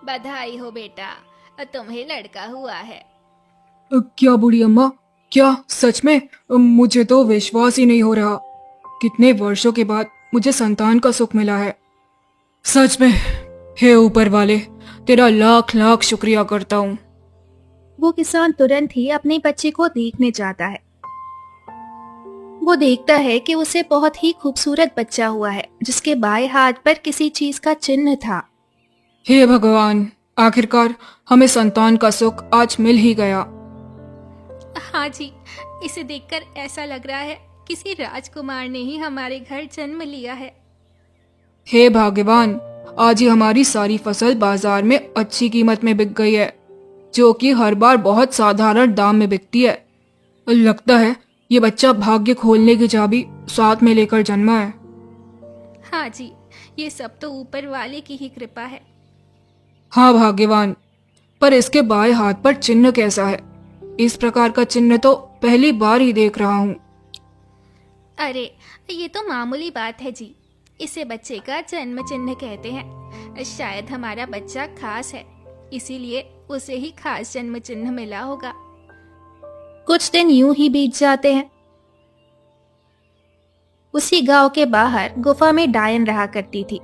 बधाई हो बेटा, तुम्हें लड़का हुआ है। क्या बूढ़ी अम्मा? क्या सच में? मुझे तो विश्वास ही नहीं हो रहा। कितने वर्षों के बाद मुझे संतान का सुख मिला है। सच में, हे ऊपर वाले, तेरा लाख लाख शुक्रिया करता हूँ। वो किसान तुरंत ही अपने बच्चे को देखने जाता है। वो देखता है कि उसे बहुत ही खूबसूरत बच्चा हुआ है, जिसके बाएं हाथ पर किसी चीज का चिन्ह था। हे भगवान, आखिरकार हमें संतान का सुख आज मिल ही गया। हाँ जी, इसे देखकर ऐसा लग रहा है किसी राजकुमार ने ही हमारे घर जन्म लिया है। हे भाग्यवान, आज ही हमारी सारी फसल बाजार में अच्छी कीमत में बिक गई है, जो कि हर बार बहुत साधारण दाम में बिकती है। लगता है ये बच्चा भाग्य खोलने की चाबी साथ में लेकर जन्मा है। हाँ जी, ये सब तो ऊपर वाले की ही कृपा है। हाँ भाग्यवान, पर इसके बाएं हाथ पर चिन्ह कैसा है? इस प्रकार का चिन्ह तो पहली बार ही देख रहा हूँ। अरे, ये तो मामूली बात है जी। इसे बच्चे का जन्म चिन्ह कहते हैं। शायद हमारा बच्चा खास है, इसीलिए उसे ही खास जन्म चिन्ह मिला होगा। कुछ दिन यूं ही बीत जाते हैं। उसी गांव के बाहर गुफा में डायन रहा करती थी।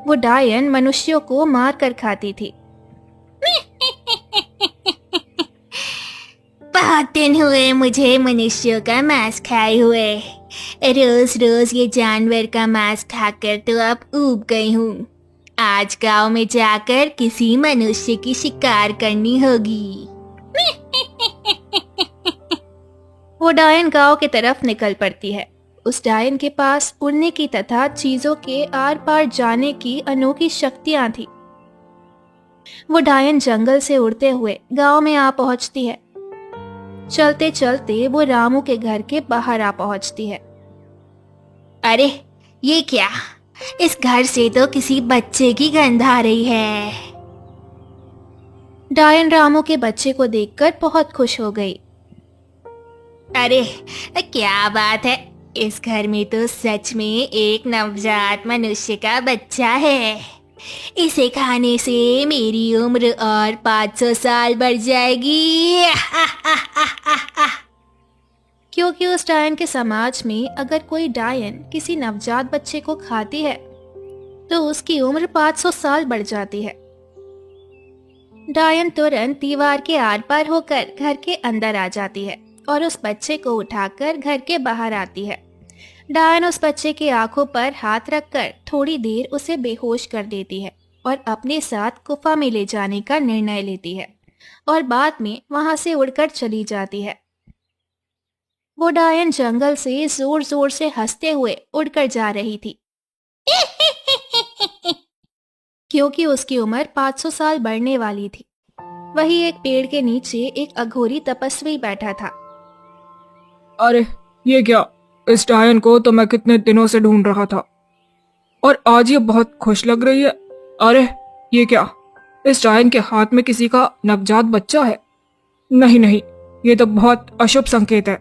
वो डायन मनुष्यों को मार कर खाती थी। बहुत दिन हुए मुझे मनुष्यों का मांस खाए हुए। रोज रोज ये जानवर का मांस खाकर तो अब ऊब गई हूँ। आज गांव में जाकर किसी मनुष्य की शिकार करनी होगी। वो डायन गांव की तरफ निकल पड़ती है। उस डायन के पास उड़ने की तथा चीजों के आर पार जाने की अनोखी शक्तियां थी। वो डायन जंगल से उड़ते हुए गांव में आ पहुंचती है। चलते चलते वो रामू के घर के बाहर आ पहुंचती है। अरे, ये क्या? इस घर से तो किसी बच्चे की गंध आ रही है। डायन रामू के बच्चे को देखकर बहुत खुश हो गई। अरे, क्या बात है! इस घर में तो सच में एक नवजात मनुष्य का बच्चा है। इसे खाने से मेरी उम्र और 500 साल बढ़ जाएगी। क्योंकि उस डायन के समाज में अगर कोई डायन किसी नवजात बच्चे को खाती है तो उसकी उम्र 500 साल बढ़ जाती है। डायन तुरंत दीवार के आर पार होकर घर के अंदर आ जाती है और उस बच्चे को उठाकर घर के बाहर आती है। डायन उस बच्चे की आंखों पर हाथ रखकर थोड़ी देर उसे बेहोश कर देती है और अपने साथ गुफा में ले जाने का निर्णय लेती है और बाद में वहां से उड़कर चली जाती है। वो डायन जंगल से जोर जोर से हंसते हुए उड़कर जा रही थी, क्योंकि उसकी उम्र 500 साल बढ़ने वाली थी। वही एक पेड़ के नीचे एक अघोरी तपस्वी बैठा था। अरे ये क्या? इस डायन को तो मैं कितने दिनों से ढूंढ रहा था और आज ये बहुत खुश लग रही है। अरे ये क्या? इस डायन के हाथ में किसी का नवजात बच्चा है। नहीं नहीं, ये तो बहुत अशुभ संकेत है।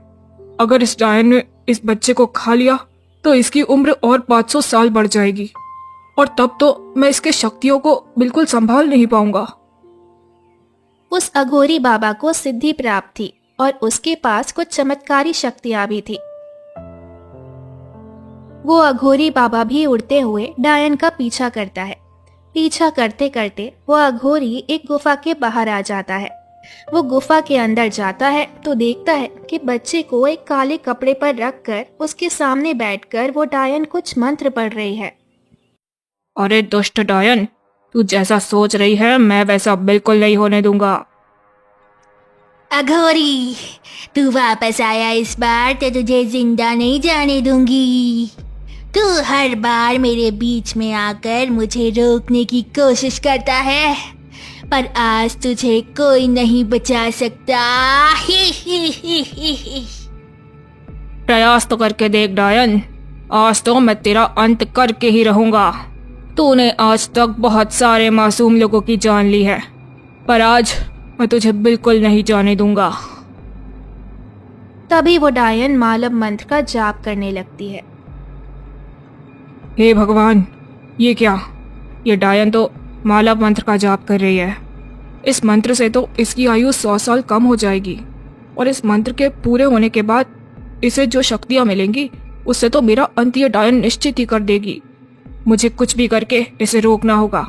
अगर इस डायन ने इस बच्चे को खा लिया तो इसकी उम्र और 500 साल बढ़ जाएगी और तब तो मैं इसके शक्तियों को बिल्कुल संभाल नहीं पाऊंगा। उस अघोरी बाबा को सिद्धि प्राप्त थी और उसके पास कुछ चमत्कारी शक्तियां भी थी। वो अघोरी बाबा भी उड़ते हुए डायन का पीछा करता है। पीछा करते करते वो अघोरी एक गुफा के बाहर आ जाता है। वो गुफा के अंदर जाता है तो देखता है कि बच्चे को एक काले कपड़े पर रखकर उसके सामने बैठकर वो डायन कुछ मंत्र पढ़ रही है। अरे दुष्ट डायन, तू जैसा सोच रही है मैं वैसा बिल्कुल नहीं होने दूंगा। अघोरी, तू वापस आया इस बार तो तुझे जिंदा नहीं जाने दूंगी। तू हर बार मेरे बीच में आकर मुझे रोकने की कोशिश करता है, पर आज तुझे कोई नहीं बचा सकता। प्रयास तो करके देख डायन, आज तो मैं तेरा अंत करके ही रहूंगा। तूने आज तक बहुत सारे मासूम लोगों की जान ली है, पर आज मैं तुझे बिल्कुल नहीं जाने दूंगा। तभी वो डायन मालव मंत्र का जाप करने लगती है। हे भगवान, ये क्या? ये डायन तो माला मंत्र का जाप कर रही है। इस मंत्र से तो इसकी आयु 100 साल कम हो जाएगी और इस मंत्र के पूरे होने के बाद इसे जो शक्तियां मिलेंगी उससे तो मेरा अंत ये डायन निश्चित ही कर देगी। मुझे कुछ भी करके इसे रोकना होगा।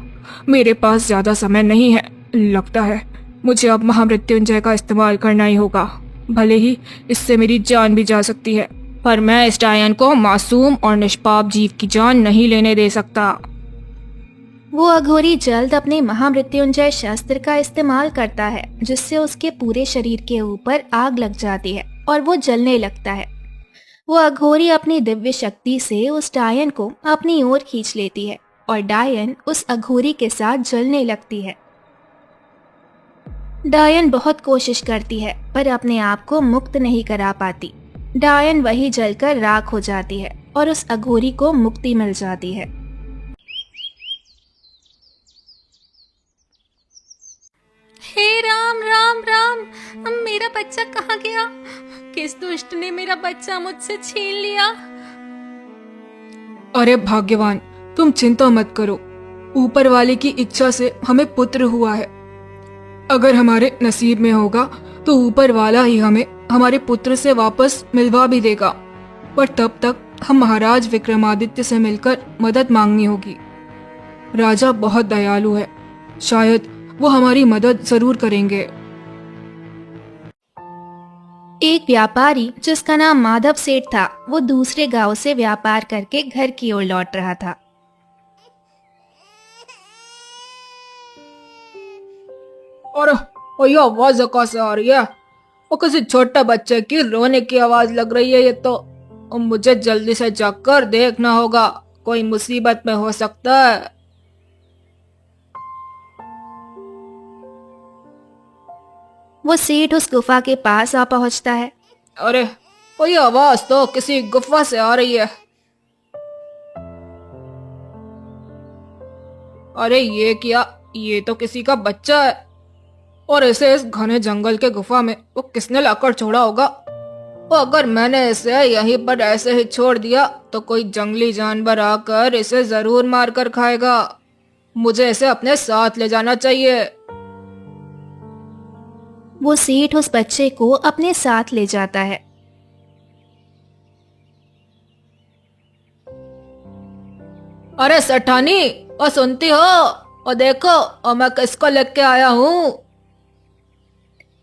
मेरे पास ज्यादा समय नहीं है। लगता है मुझे अब महामृत्युंजय का इस्तेमाल करना ही होगा। भले ही इससे मेरी जान भी जा सकती है, पर मैं इस डायन को मासूम और निष्पाप जीव की जान नहीं लेने दे सकता। वो अघोरी जल्द अपने महामृत्युंजय शस्त्र का इस्तेमाल करता है, जिससे उसके पूरे शरीर के ऊपर आग लग जाती है और वो जलने लगता है। वो अघोरी अपनी दिव्य शक्ति से उस डायन को अपनी ओर खींच लेती है और डायन उस अघोरी के साथ जलने लगती है। डायन बहुत कोशिश करती है पर अपने आप को मुक्त नहीं करा पाती। डायन वही जलकर राख हो जाती है और उस अघोरी को मुक्ति मिल जाती है। हे राम राम राम, मेरा बच्चा कहाँ गया? किस दुष्ट ने मेरा बच्चा मुझसे छीन लिया? अरे भाग्यवान, तुम चिंता मत करो। ऊपर वाले की इच्छा से हमें पुत्र हुआ है। अगर हमारे नसीब में होगा तो ऊपर वाला ही हमें हमारे पुत्र से वापस मिलवा भी देगा, पर तब तक हम महाराज विक्रमादित्य से मिलकर मदद मांगनी होगी। राजा बहुत दयालु है, शायद वो हमारी मदद जरूर करेंगे। एक व्यापारी जिसका नाम माधव सेठ था, वो दूसरे गांव से व्यापार करके घर की ओर लौट रहा था। और ये आवाज कहाँ से आ रही है? वो किसी छोटे बच्चे की रोने की आवाज लग रही है। ये तो मुझे जल्दी से जाकर देखना होगा, कोई मुसीबत में हो सकता है। वो सेठ उस गुफा के पास आ पहुंचता है। अरे ये आवाज तो किसी गुफा से आ रही है। अरे ये क्या? ये तो किसी का बच्चा है और इसे इस घने जंगल के गुफा में वो किसने लाकर छोड़ा होगा? और अगर मैंने इसे यहीं पर ऐसे ही छोड़ दिया तो कोई जंगली जानवर आकर इसे जरूर मार कर खाएगा। मुझे इसे अपने साथ ले जाना चाहिए। वो सेठ उस बच्चे को अपने साथ ले जाता है। अरे सेठानी, और सुनती हो? और देखो, और मैं किसको लेके आया हूँ।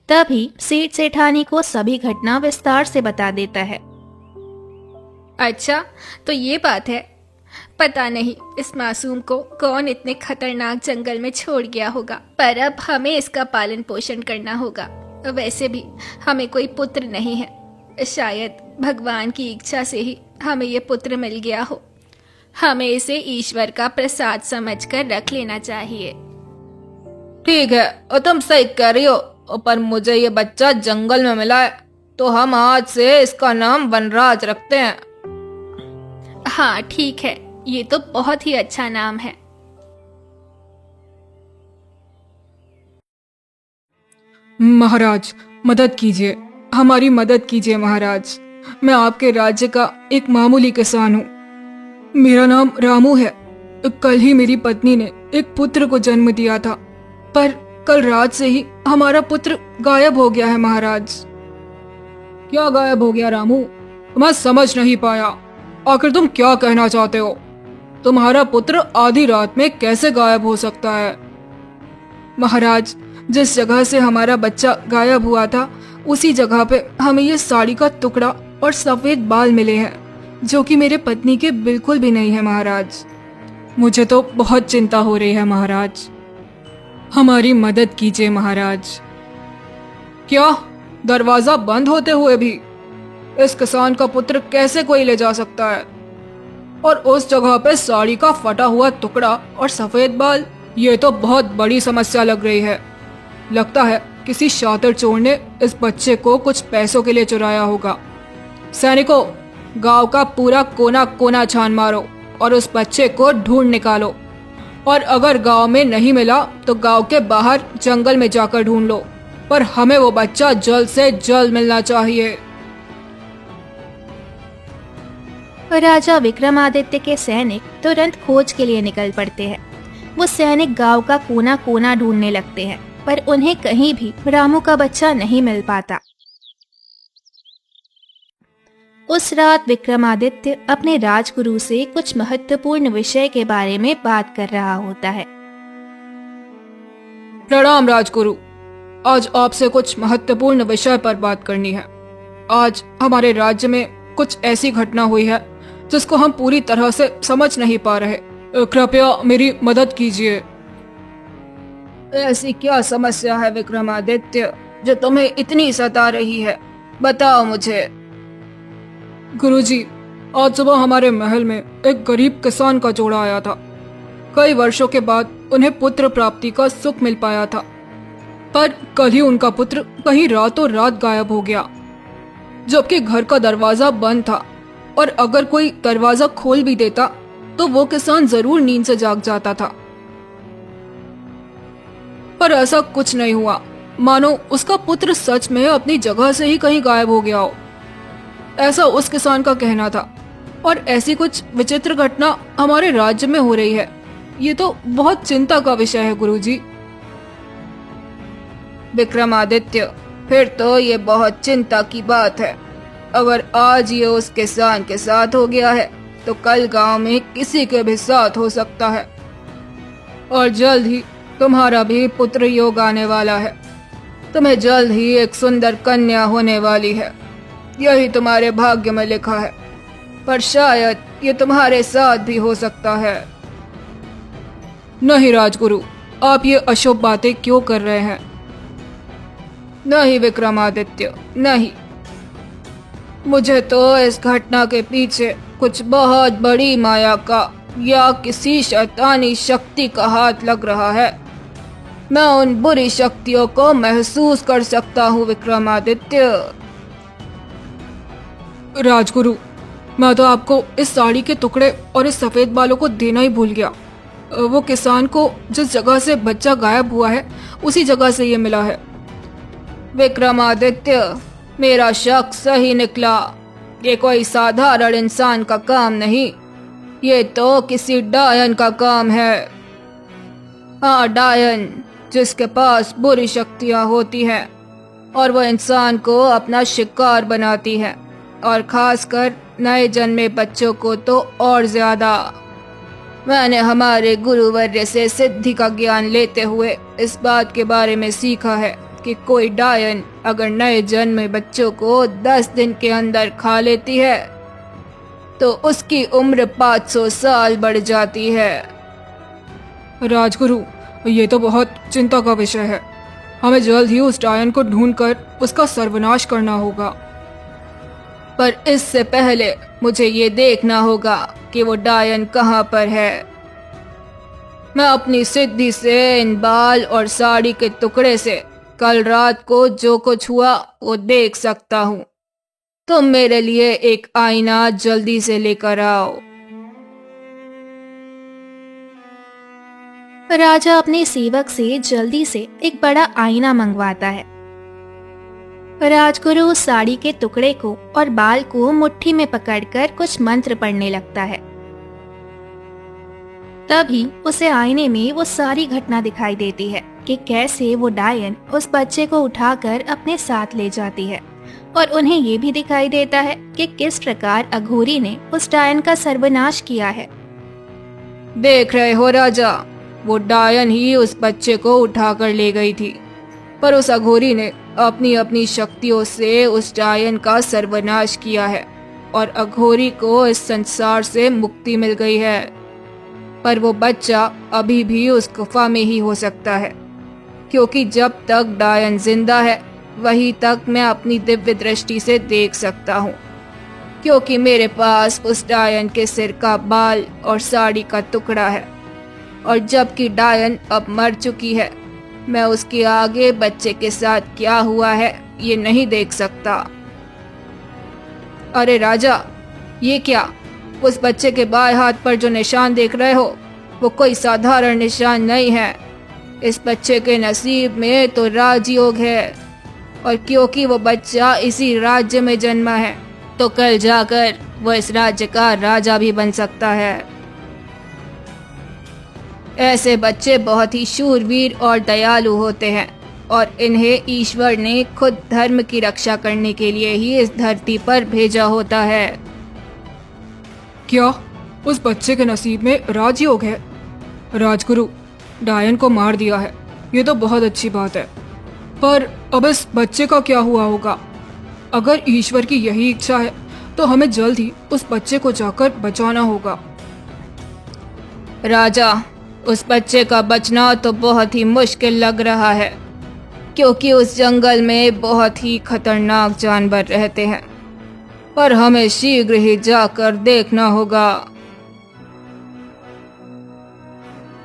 तभी सेठ सेठानी को सभी घटना विस्तार से बता देता है। अच्छा, तो ये बात है। पता नहीं इस मासूम को कौन इतने खतरनाक जंगल में छोड़ गया होगा, पर अब हमें इसका पालन पोषण करना होगा। वैसे भी हमें कोई पुत्र नहीं है, शायद भगवान की इच्छा से ही हमें ये पुत्र मिल गया हो। हमें इसे ईश्वर का प्रसाद समझकर रख लेना चाहिए। ठीक है, और तुम सही कह रही हो, पर मुझे ये बच्चा जंगल में मिला है तो हम आज से इसका नाम वनराज रखते हैं। हाँ ठीक है, ये तो बहुत ही अच्छा नाम है। महाराज, मदद कीजिए, हमारी मदद कीजिए महाराज। मैं आपके राज्य का एक मामूली किसान हूँ। मेरा नाम रामू है। कल ही मेरी पत्नी ने एक पुत्र को जन्म दिया था, पर कल रात से ही हमारा पुत्र गायब हो गया है महाराज। क्या गायब हो गया रामू? मैं समझ नहीं पाया। आखिर तुम क्या कहना चाहते हो? तुम्हारा पुत्र आधी रात में कैसे गायब हो सकता है? महाराज, जिस जगह से हमारा बच्चा गायब हुआ था उसी जगह पे हमें ये साड़ी का टुकड़ा और सफेद बाल मिले हैं, जो कि मेरे पत्नी के बिल्कुल भी नहीं है महाराज। मुझे तो बहुत चिंता हो रही है महाराज, हमारी मदद कीजिए महाराज। क्या? दरवाजा बंद होते हुए भी इस किसान का पुत्र कैसे कोई ले जा सकता है? और उस जगह पे साड़ी का फटा हुआ टुकड़ा और सफेद बाल, ये तो बहुत बड़ी समस्या लग रही है। लगता है किसी शातिर चोर ने इस बच्चे को कुछ पैसों के लिए चुराया होगा। सैनिकों, गांव का पूरा कोना कोना छान मारो और उस बच्चे को ढूंढ निकालो, और अगर गांव में नहीं मिला तो गांव के बाहर जंगल में जाकर ढूंढ लो, पर हमें वो बच्चा जल्द से जल्द मिलना चाहिए। राजा विक्रमादित्य के सैनिक तुरंत खोज के लिए निकल पड़ते हैं। वो सैनिक गांव का कोना कोना ढूंढने लगते हैं, पर उन्हें कहीं भी रामू का बच्चा नहीं मिल पाता। उस रात विक्रमादित्य अपने राजगुरु से कुछ महत्वपूर्ण विषय के बारे में बात कर रहा होता है। प्रणाम राजगुरु, आज आपसे कुछ महत्वपूर्ण विषय पर बात करनी है। आज हमारे राज्य में कुछ ऐसी घटना हुई है जिसको हम पूरी तरह से समझ नहीं पा रहे। कृपया मेरी मदद कीजिए। ऐसी क्या समस्या है विक्रमादित्य जो तुम्हें इतनी सता रही है? बताओ मुझे। गुरुजी, आज सुबह हमारे महल में एक गरीब किसान का जोड़ा आया था। कई वर्षों के बाद उन्हें पुत्र प्राप्ति का सुख मिल पाया था, पर कल ही उनका पुत्र कहीं रातों रात गायब हो गया, जबकि घर का दरवाजा बंद था और अगर कोई दरवाजा खोल भी देता तो वो किसान जरूर नींद से जाग जाता था। पर ऐसा कुछ नहीं हुआ, मानो उसका पुत्र सच में अपनी जगह से ही कहीं गायब हो गया हो, ऐसा उस किसान का कहना था। और ऐसी कुछ विचित्र घटना हमारे राज्य में हो रही है। ये तो बहुत चिंता का विषय है गुरुजी। विक्रमादित्य, फिर तो ये बहुत चिंता की बात है। अगर आज ये उस किसान के साथ हो गया है तो कल गांव में किसी के भी साथ हो सकता है, और जल्द ही तुम्हारा भी पुत्र योग आने वाला है। तुम्हें जल्द ही एक सुंदर कन्या होने वाली है, यही तुम्हारे भाग्य में लिखा है। पर शायद ये तुम्हारे साथ भी हो सकता है। नहीं राजगुरु, आप ये अशुभ बातें क्यों कर रहे हैं? नहीं विक्रमादित्य, नहीं। मुझे तो इस घटना के पीछे कुछ बहुत बड़ी माया का या किसी शैतानी शक्ति का हाथ लग रहा है। मैं उन बुरी शक्तियों को महसूस कर सकता हूँ विक्रमादित्य। राजगुरु, मैं तो आपको इस साड़ी के टुकड़े और इस सफेद बालों को देना ही भूल गया। वो किसान को जिस जगह से बच्चा गायब हुआ है उसी जगह से ये मिला है। विक्रमादित्य, मेरा शक सही निकला। ये कोई साधारण इंसान का काम नहीं, ये तो किसी डायन का काम है। हाँ, डायन, जिसके पास बुरी शक्तियाँ होती हैं और वो इंसान को अपना शिकार बनाती है, और खासकर नए जन्मे बच्चों को तो और ज्यादा। मैंने हमारे गुरुवर्य से सिद्धि का ज्ञान लेते हुए इस बात के बारे में सीखा है कि कोई डायन अगर नए जन्मे बच्चों को 10 दिन के अंदर खा लेती है तो उसकी उम्र 500 साल बढ़ जाती है। राजगुरु, ये तो बहुत चिंता का विषय है। हमें जल्द ही उस डायन को ढूंढकर उसका सर्वनाश करना होगा। पर इससे पहले मुझे ये देखना होगा कि वो डायन कहाँ पर है। मैं अपनी सिद्धि से इन बाल और साड़ी के टुकड़े से कल रात को जो कुछ हुआ वो देख सकता हूँ। तुम मेरे लिए एक आईना जल्दी से लेकर आओ। राजा अपने सेवक से जल्दी से एक बड़ा आईना मंगवाता है। राजगुरु उस साड़ी के टुकड़े को और बाल को मुट्ठी में पकड़कर कुछ मंत्र पढ़ने लगता है। तभी उसे आईने में वो सारी घटना दिखाई देती है कि कैसे वो डायन उस बच्चे को उठाकर अपने साथ ले जाती है, और उन्हें ये भी दिखाई देता है कि किस प्रकार अघोरी ने उस डायन का सर्वनाश किया है। देख रहे हो राजा, वो डायन ही उस बच्चे को उठाकर ले गई थी, पर उस अघोरी ने अपनी अपनी शक्तियों से उस डायन का सर्वनाश किया है और अघोरी को इस संसार से मुक्ति मिल गई है। पर वो बच्चा अभी भी उस गुफा में ही हो सकता है, क्योंकि जब तक डायन जिंदा है वहीं तक मैं अपनी दिव्य दृष्टि से देख सकता हूँ, क्योंकि मेरे पास उस डायन के सिर का बाल और साड़ी का टुकड़ा है। और जबकि डायन अब मर चुकी है, मैं उसके आगे बच्चे के साथ क्या हुआ है ये नहीं देख सकता। अरे राजा, ये क्या? उस बच्चे के बाएं हाथ पर जो निशान देख रहे हो वो कोई साधारण निशान नहीं है। इस बच्चे के नसीब में तो राजयोग है, और क्योंकि वो बच्चा इसी राज्य में जन्मा है तो कल जाकर वो इस राज्य का राजा भी बन सकता है। ऐसे बच्चे बहुत ही शूरवीर और दयालु होते हैं और इन्हें ईश्वर ने खुद धर्म की रक्षा करने के लिए ही इस धरती पर भेजा होता है। क्या उस बच्चे के नसीब में राजयोग है? राजगुरु, डायन को मार दिया है, ये तो बहुत अच्छी बात है, पर अब इस बच्चे का क्या हुआ होगा? अगर ईश्वर की यही इच्छा है तो हमें जल्द ही उस बच्चे को जाकर बचाना होगा। राजा, उस बच्चे का बचना तो बहुत ही मुश्किल लग रहा है, क्योंकि उस जंगल में बहुत ही खतरनाक जानवर रहते हैं, पर हमें शीघ्र ही जाकर देखना होगा।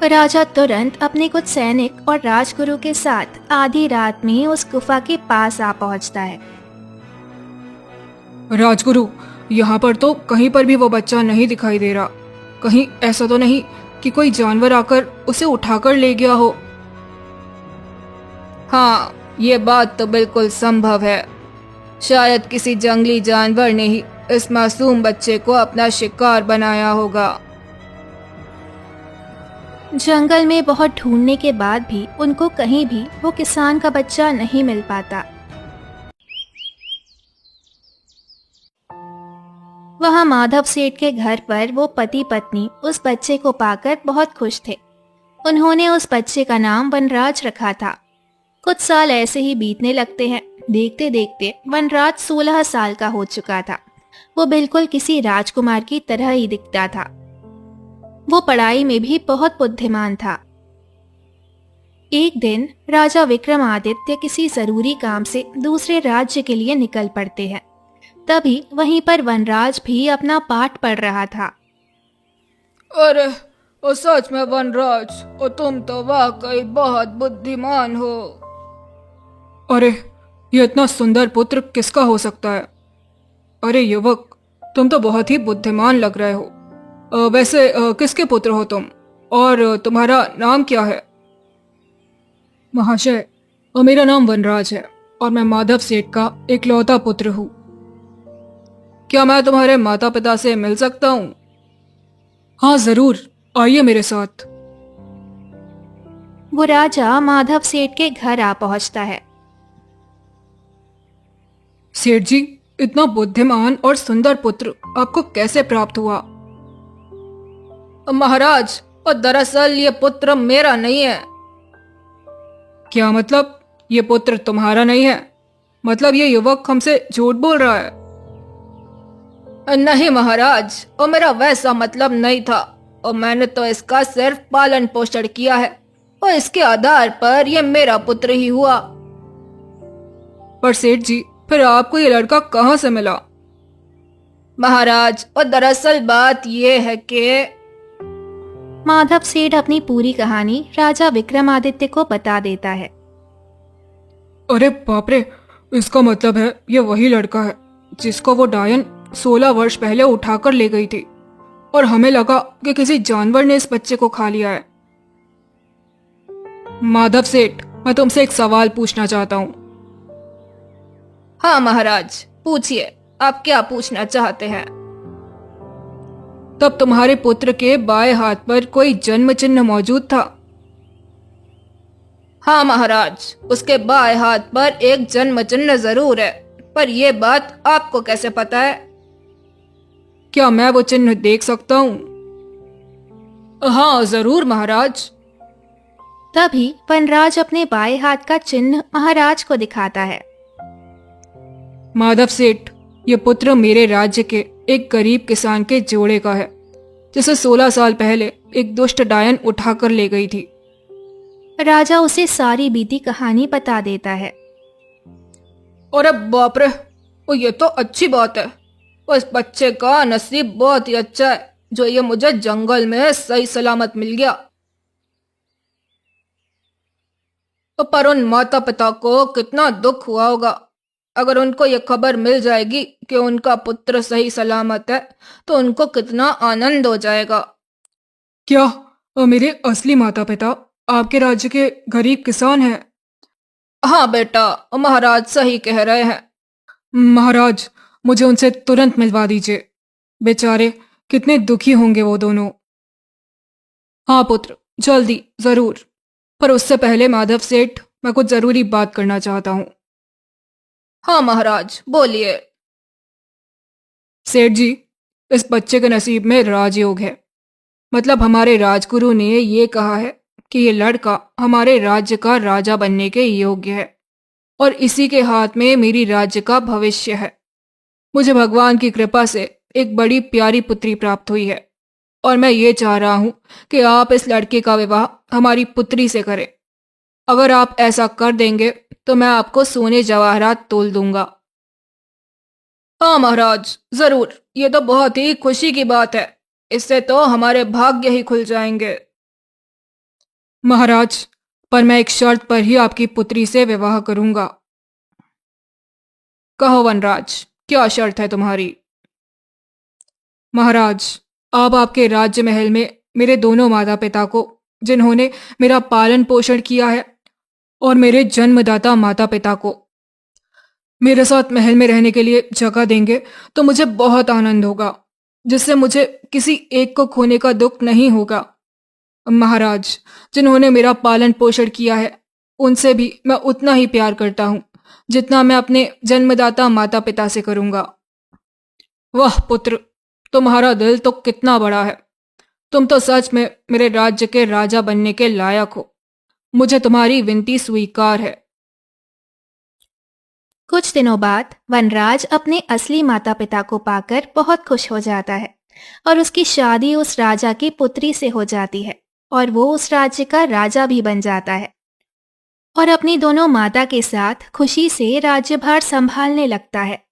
राजा तुरंत अपने कुछ सैनिक और राजगुरु के साथ आधी रात में उस गुफा के पास आ पहुंचता है। राजगुरु, यहाँ पर तो कहीं पर भी वो बच्चा नहीं दिखाई दे रहा। कहीं ऐसा तो नहीं कि कोई जानवर आकर उसे उठाकर ले गया हो? हाँ, ये बात तो बिल्कुल संभव है। शायद किसी जंगली जानवर ने ही इस मासूम बच्चे को अपना शिकार बनाया होगा। जंगल में बहुत ढूंढने के बाद भी उनको कहीं भी वो किसान का बच्चा नहीं मिल पाता। वहाँ माधव सेठ के घर पर वो पति पत्नी उस बच्चे को पाकर बहुत खुश थे। उन्होंने उस बच्चे का नाम वनराज रखा था। कुछ साल ऐसे ही बीतने लगते हैं। देखते देखते वनराज 16 साल का हो चुका था। वो बिल्कुल किसी राजकुमार की तरह ही दिखता था। वो पढ़ाई में भी बहुत बुद्धिमान था। एक दिन राजा विक्रमादित्य किसी जरूरी काम से दूसरे राज्य के लिए निकल पड़ते हैं। तभी वहीं पर वनराज भी अपना पाठ पढ़ रहा था। अरे ओ सच में वनराज, ओ तुम तो वाकई बहुत बुद्धिमान हो। अरे ये इतना सुंदर पुत्र किसका हो सकता है? अरे युवक, तुम तो बहुत ही बुद्धिमान लग रहे हो। वैसे किसके पुत्र हो तुम, और तुम्हारा नाम क्या है? महाशय, मेरा नाम वनराज है और मैं माधव सेठ का इकलौता पुत्र हूँ। क्या मैं तुम्हारे माता पिता से मिल सकता हूँ? हाँ जरूर, आइए मेरे साथ। वो राजा माधव सेठ के घर आ पहुंचता है। सेठ जी, इतना बुद्धिमान और सुंदर पुत्र आपको कैसे प्राप्त हुआ? महाराज, और दरअसल ये पुत्र मेरा नहीं है। क्या मतलब ये पुत्र तुम्हारा नहीं है? मतलब ये युवक हमसे झूठ बोल रहा है? नहीं महाराज, और मेरा वैसा मतलब नहीं था, और मैंने तो इसका सिर्फ पालन पोषण किया है और इसके आधार पर यह मेरा पुत्र ही हुआ। पर सेठ जी, फिर आपको ये लड़का कहाँ से मिला? महाराज, और दरअसल बात यह है कि माधव सेठ अपनी पूरी कहानी राजा विक्रमादित्य को बता देता है। अरे बाप रे, इसका मतलब है ये वही लड़का है जिसको वो डायन 16 वर्ष पहले उठाकर ले गई थी, और हमें लगा कि किसी जानवर ने इस बच्चे को खा लिया है। माधव सेठ, मैं तुमसे एक सवाल पूछना चाहता हूँ। हाँ महाराज, पूछिए, आप क्या पूछना चाहते हैं? तब तुम्हारे पुत्र के बाएं हाथ पर कोई जन्म चिन्ह मौजूद था? हाँ महाराज, उसके बाएं हाथ पर एक जन्म चिन्ह जरूर है, पर यह बात आपको कैसे पता है? क्या मैं वो चिन्ह देख सकता हूँ? हाँ जरूर महाराज। तभी वनराज अपने बाएं हाथ का चिन्ह महाराज को दिखाता है। माधव सेठ, ये पुत्र मेरे राज्य के एक गरीब किसान के जोड़े का है, जिसे 16 साल पहले एक दुष्ट डायन उठाकर ले गई थी। राजा उसे सारी बीती कहानी बता देता है। अरे बाप रे, ये तो अच्छी बात है। उस बच्चे का नसीब बहुत ही अच्छा है जो ये मुझे जंगल में सही सलामत मिल गया। पर उन माता पिता को कितना दुख हुआ होगा अगर उनको ये खबर मिल जाएगी कि उनका पुत्र सही सलामत है, तो उनको कितना आनंद हो जाएगा। क्या मेरे असली माता पिता आपके राज्य के गरीब किसान हैं? हाँ बेटा, महाराज सही कह रहे हैं। महाराज, मुझे उनसे तुरंत मिलवा दीजिए। बेचारे कितने दुखी होंगे वो दोनों। हाँ पुत्र, जल्दी, जरूर। पर उससे पहले माधव सेठ, मैं कुछ जरूरी बात करना चाहता हूँ। हाँ महाराज, बोलिए। सेठ जी, इस बच्चे के नसीब में राजयोग है। मतलब हमारे राजगुरु ने ये कहा है कि ये लड़का हमारे राज्य का राजा बनने के योग्य है और इसी के हाथ में मेरी राज्य का भविष्य है। मुझे भगवान की कृपा से एक बड़ी प्यारी पुत्री प्राप्त हुई है और मैं ये चाह रहा हूं कि आप इस लड़के का विवाह हमारी पुत्री से करें। अगर आप ऐसा कर देंगे तो मैं आपको सोने जवाहरात तोल दूंगा। हाँ महाराज, जरूर। ये तो बहुत ही खुशी की बात है। इससे तो हमारे भाग्य ही खुल जाएंगे। महाराज, पर मैं एक शर्त पर ही आपकी पुत्री से विवाह करूंगा। कहो वनराज, क्या शर्त है तुम्हारी? महाराज, आप आपके राज्य महल में मेरे दोनों माता पिता को, जिन्होंने मेरा पालन पोषण किया है, और मेरे जन्मदाता माता पिता को मेरे साथ महल में रहने के लिए जगह देंगे तो मुझे बहुत आनंद होगा, जिससे मुझे किसी एक को खोने का दुख नहीं होगा। महाराज, जिन्होंने मेरा पालन पोषण किया है उनसे भी मैं उतना ही प्यार करता हूँ जितना मैं अपने जन्मदाता माता पिता से करूंगा। वाह पुत्र, तुम्हारा दिल तो कितना बड़ा है। तुम तो सच में मेरे राज्य के राजा बनने के लायक हो। मुझे तुम्हारी विनती स्वीकार है। कुछ दिनों बाद वनराज अपने असली माता पिता को पाकर बहुत खुश हो जाता है और उसकी शादी उस राजा की पुत्री से हो जाती है और वो उस राज्य का राजा भी बन जाता है और अपनी दोनों माता के साथ खुशी से राज्यभार संभालने लगता है।